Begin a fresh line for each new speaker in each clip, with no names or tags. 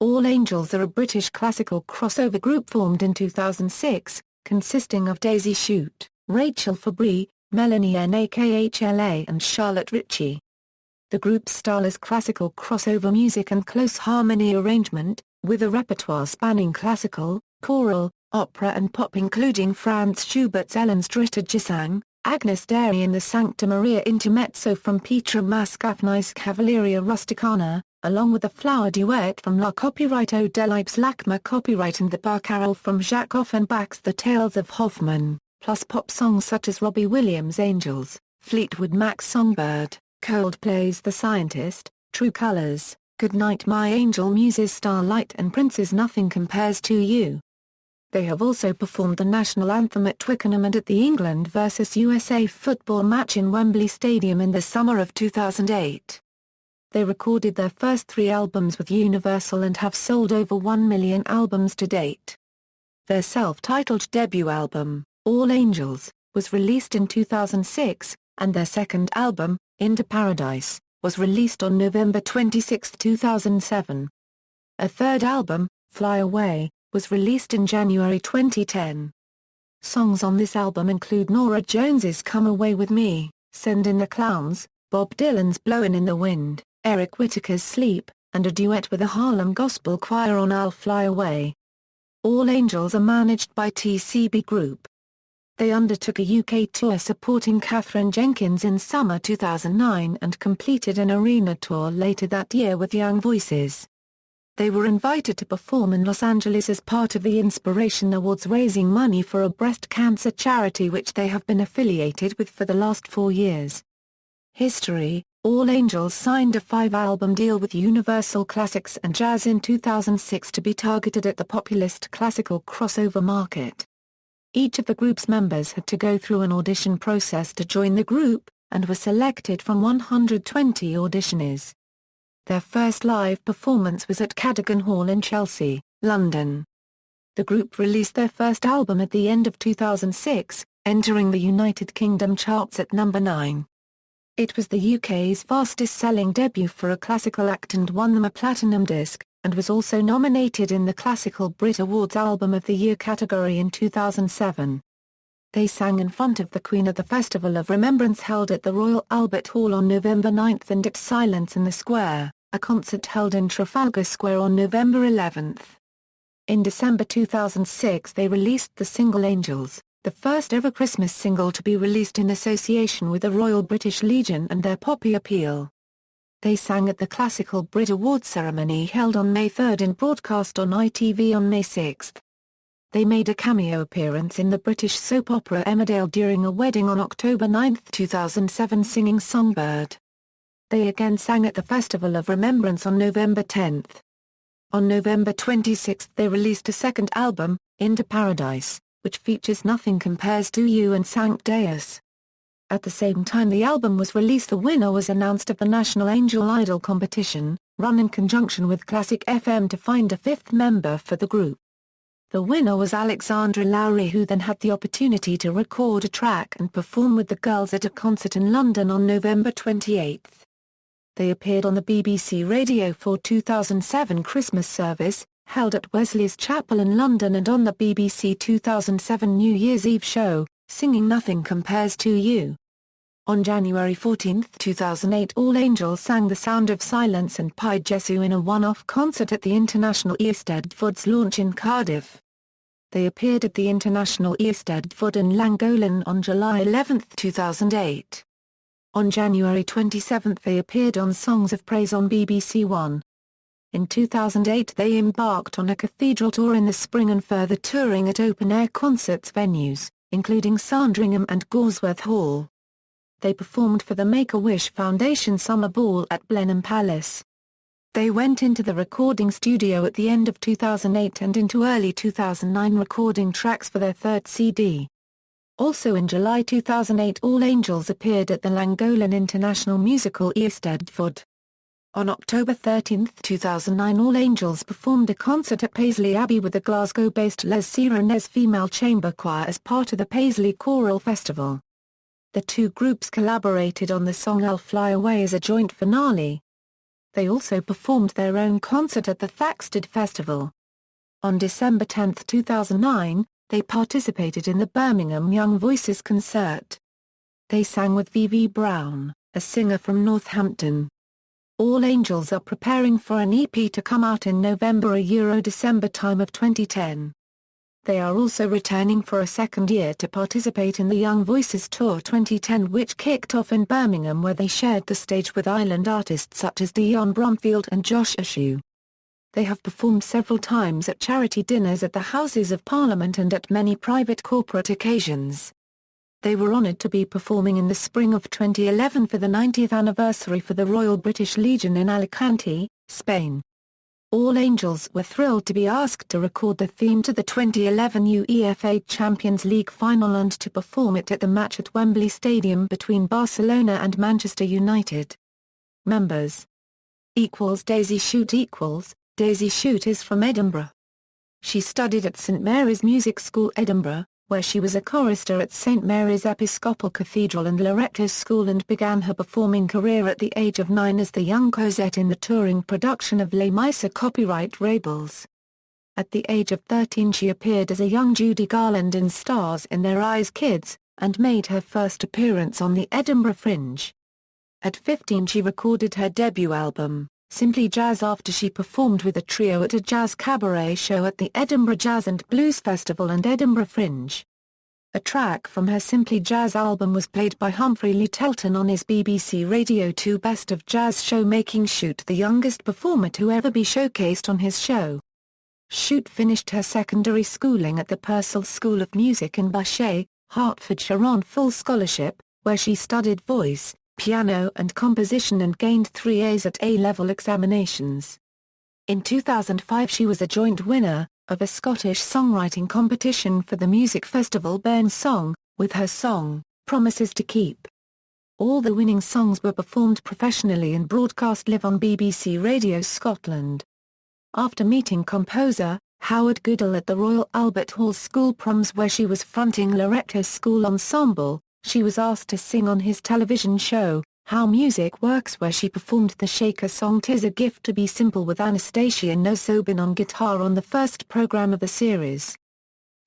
All Angels are a British classical crossover group formed in 2006, consisting of Daisy Chute, Rachel Fabri, Melanie Nakhla and Charlotte Ritchie. The group's style is classical crossover music and close harmony arrangement, with a repertoire spanning classical, choral, opera and pop including Franz Schubert's Ellen's dritter Gesang, Agnus Dei in the Sancta Maria intermezzo from Pietro Mascagni's Cavalleria rusticana, along with the Flower Duet from La copyright Léo Delibes Lakmé copyright and the Barcarolle from Jacques Offenbach's The Tales of Hoffmann, plus pop songs such as Robbie Williams' Angels, Fleetwood Mac's Songbird, Coldplay's The Scientist, True Colors, Goodnight My Angel Muses Starlight and Prince's Nothing Compares to You. They have also performed the national anthem at Twickenham and at the England vs USA football match in Wembley Stadium in the summer of 2008. They recorded their first 3 albums with Universal and have sold over 1 million albums to date. Their self-titled debut album, All Angels, was released in 2006, and their second album, Into Paradise, was released on November 26, 2007. A third album, Fly Away, was released in January 2010. Songs on this album include Norah Jones's Come Away With Me, Send in the Clowns, Bob Dylan's Blowin' in the Wind, Eric Whitacre's Sleep, and a duet with the Harlem Gospel Choir on I'll Fly Away. All Angels are managed by TCB Group. They undertook a UK tour supporting Katherine Jenkins in summer 2009 and completed an arena tour later that year with Young Voices. They were invited to perform in Los Angeles as part of the Inspiration Awards raising money for a breast cancer charity which they have been affiliated with for the last 4 years. History: All Angels signed a 5-album deal with Universal Classics and Jazz in 2006 to be targeted at the populist classical crossover market. Each of the group's members had to go through an audition process to join the group, and were selected from 120 auditionees. Their first live performance was at Cadogan Hall in Chelsea, London. The group released their first album at the end of 2006, entering the United Kingdom charts at number 9. It was the UK's fastest-selling debut for a classical act and won them a platinum disc, and was also nominated in the Classical Brit Awards Album of the Year category in 2007. They sang in front of the Queen at the Festival of Remembrance held at the Royal Albert Hall on November 9 and at Silence in the Square, a concert held in Trafalgar Square on November 11. In December 2006 they released the single Angels, the first ever Christmas single to be released in association with the Royal British Legion and their poppy appeal. They sang at the Classical Brit Awards ceremony held on May 3 and broadcast on ITV on May 6. They made a cameo appearance in the British soap opera Emmerdale during a wedding on October 9, 2007 singing Songbird. They again sang at the Festival of Remembrance on November 10. On November 26 they released a second album, Into Paradise, which features Nothing Compares to You and Sancta Maria. At the same time the album was released, the winner was announced of the National Angel Idol competition, run in conjunction with Classic FM to find a 5th member for the group. The winner was Alexandra Lowry, who then had the opportunity to record a track and perform with the girls at a concert in London on November 28. They appeared on the BBC Radio 4 2007 Christmas service, held at Wesley's Chapel in London, and on the BBC 2007 New Year's Eve show, singing Nothing Compares to You. On January 14, 2008 All Angels sang The Sound of Silence and Pai Jesu in a one-off concert at the International Eisteddfod's launch in Cardiff. They appeared at the International Eisteddfod in Llangollen on July 11, 2008. On January 27 they appeared on Songs of Praise on BBC One. In 2008 they embarked on a cathedral tour in the spring and further touring at open-air concerts venues, including Sandringham and Gawsworth Hall. They performed for the Make-A-Wish Foundation Summer Ball at Blenheim Palace. They went into the recording studio at the end of 2008 and into early 2009 recording tracks for their third CD. Also in July 2008 All Angels appeared at the Llangollen International Musical Eisteddfod. On October 13, 2009 All Angels performed a concert at Paisley Abbey with the Glasgow-based Les Sirenes Female Chamber Choir as part of the Paisley Choral Festival. The two groups collaborated on the song I'll Fly Away as a joint finale. They also performed their own concert at the Thaxted Festival. On December 10, 2009, they participated in the Birmingham Young Voices concert. They sang with V.V. Brown, a singer from Northampton. All Angels are preparing for an EP to come out in November/December time of 2010. They are also returning for a second year to participate in the Young Voices Tour 2010, which kicked off in Birmingham, where they shared the stage with island artists such as Dion Bromfield and Josh Ashew. They have performed several times at charity dinners at the Houses of Parliament and at many private corporate occasions. They were honoured to be performing in the spring of 2011 for the 90th anniversary for the Royal British Legion in Alicante, Spain. All Angels were thrilled to be asked to record the theme to the 2011 UEFA Champions League final and to perform it at the match at Wembley Stadium between Barcelona and Manchester United. Members Daisy Chute Daisy Chute is from Edinburgh. She studied at St Mary's Music School, Edinburgh, where she was a chorister at St Mary's Episcopal Cathedral and Loretta's School, and began her performing career at the age of 9 as the young Cosette in the touring production of Les Mises copyright Rebels. At the age of 13 she appeared as a young Judy Garland in Stars in Their Eyes Kids, and made her first appearance on the Edinburgh Fringe. At 15 she recorded her debut album, Simply Jazz, after she performed with a trio at a jazz cabaret show at the Edinburgh Jazz and Blues Festival and Edinburgh Fringe. A track from her Simply Jazz album was played by Humphrey Lyttelton on his BBC Radio 2 Best of Jazz show, making Chute the youngest performer to ever be showcased on his show. Chute finished her secondary schooling at the Purcell School of Music in Bushey, Hertfordshire on full scholarship, where she studied voice, piano and composition and gained 3 A's at A-level examinations. In 2005 she was a joint winner of a Scottish songwriting competition for the music festival Burn Song, with her song, Promises to Keep. All the winning songs were performed professionally and broadcast live on BBC Radio Scotland. After meeting composer Howard Goodall at the Royal Albert Hall School Proms, where she was fronting Loretta's school ensemble, she was asked to sing on his television show, How Music Works, where she performed the Shaker song "'Tis a Gift to Be Simple" with Anastasia Nosobin on guitar on the first programme of the series.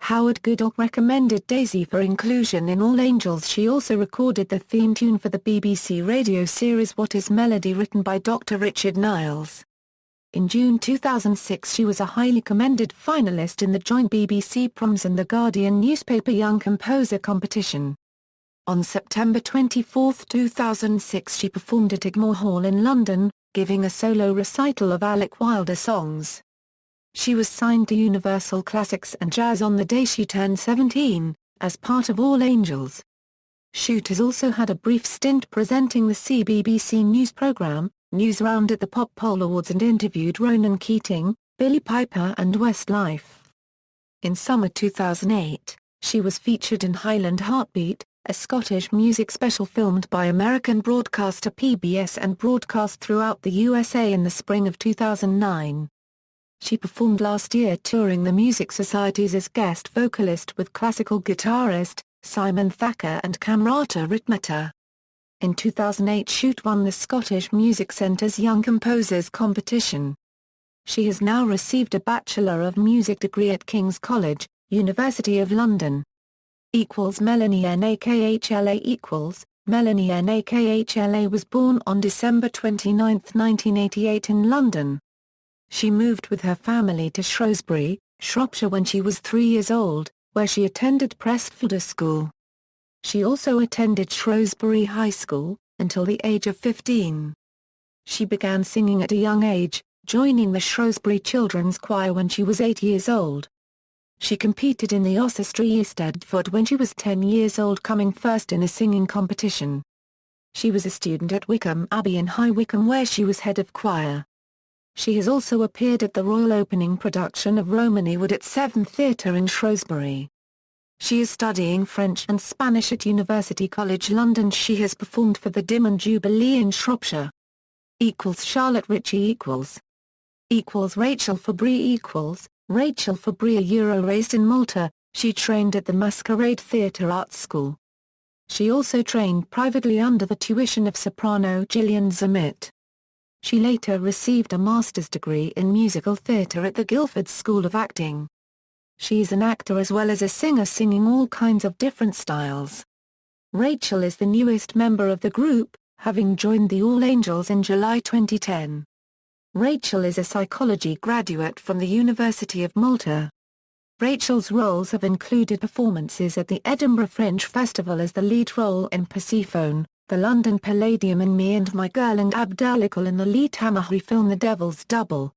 Howard Goodall recommended Daisy for inclusion in All Angels. She also recorded the theme tune for the BBC radio series What Is Melody, written by Dr. Richard Niles. In June 2006 she was a highly commended finalist in the joint BBC Proms and The Guardian newspaper Young Composer competition. On September 24, 2006 she performed at Igmore Hall in London, giving a solo recital of Alec Wilder songs. She was signed to Universal Classics and Jazz on the day she turned 17, as part of All Angels. Chute has also had a brief stint presenting the CBBC news programme, Newsround, at the Pop Poll Awards, and interviewed Ronan Keating, Billy Piper and Westlife. In summer 2008, she was featured in Highland Heartbeat, a Scottish music special filmed by American broadcaster PBS and broadcast throughout the USA in the spring of 2009. She performed last year touring the Music Societies as guest vocalist with classical guitarist Simon Thacker and Camerata Ritmata. In 2008 Chute won the Scottish Music Centre's Young Composers competition. She has now received a Bachelor of Music degree at King's College, University of London. Melanie Nakhla Melanie Nakhla was born on December 29, 1988 in London. She moved with her family to Shrewsbury, Shropshire when she was 3 years old, where she attended Prestfielder School. She also attended Shrewsbury High School, until the age of 15. She began singing at a young age, joining the Shrewsbury Children's Choir when she was 8 years old. She competed in the Osestry Eisteddfod when she was 10 years old, coming first in a singing competition. She was a student at Wycombe Abbey in High Wycombe, where she was head of choir. She has also appeared at the royal opening production of Romany Wood at Severn Theatre in Shrewsbury. She is studying French and Spanish at University College London. She has performed for the Diamond Jubilee in Shropshire. Charlotte Ritchie Rachel Fabri Rachel Fabri, a Euro-raised in Malta, she trained at the Masquerade Theatre Arts School. She also trained privately under the tuition of soprano Gillian Zamit. She later received a master's degree in musical theatre at the Guildford School of Acting. She's an actor as well as a singer, singing all kinds of different styles. Rachel is the newest member of the group, having joined the All Angels in July 2010. Rachel is a psychology graduate from the University of Malta. Rachel's roles have included performances at the Edinburgh Fringe Festival as the lead role in Persephone, the London Palladium in Me and My Girl, and Abdalikal in the Lee Tamahori film The Devil's Double.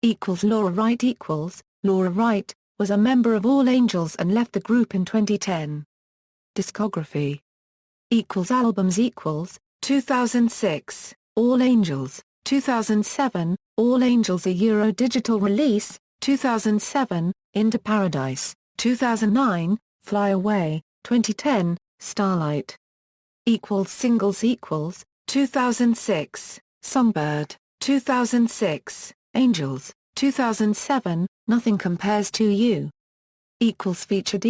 Laura Wright Laura Wright was a member of All Angels and left the group in 2010. Discography Albums 2006, All Angels, 2007, All Angels a Euro digital release, 2007, Into Paradise, 2009, Fly Away, 2010, Starlight. Singles 2006, Songbird, 2006, Angels, 2007, Nothing Compares to You. Featured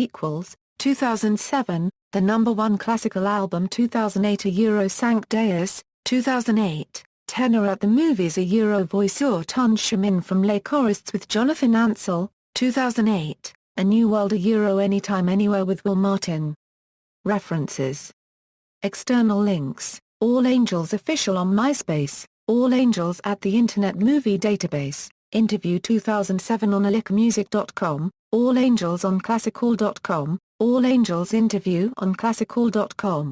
2007, the number 1 classical album, 2008 a Euro Sancta Deus, 2008, Tenor at the Movies a Euro Voix sur ton chemin from Les Choristes with Jonathan Ansel, 2008, A New World a Euro Anytime Anywhere with Will Martin. References. External links: All Angels official on MySpace, All Angels at the Internet Movie Database, interview 2007 on alicmusic.com, All Angels on classical.com, All Angels interview on classical.com.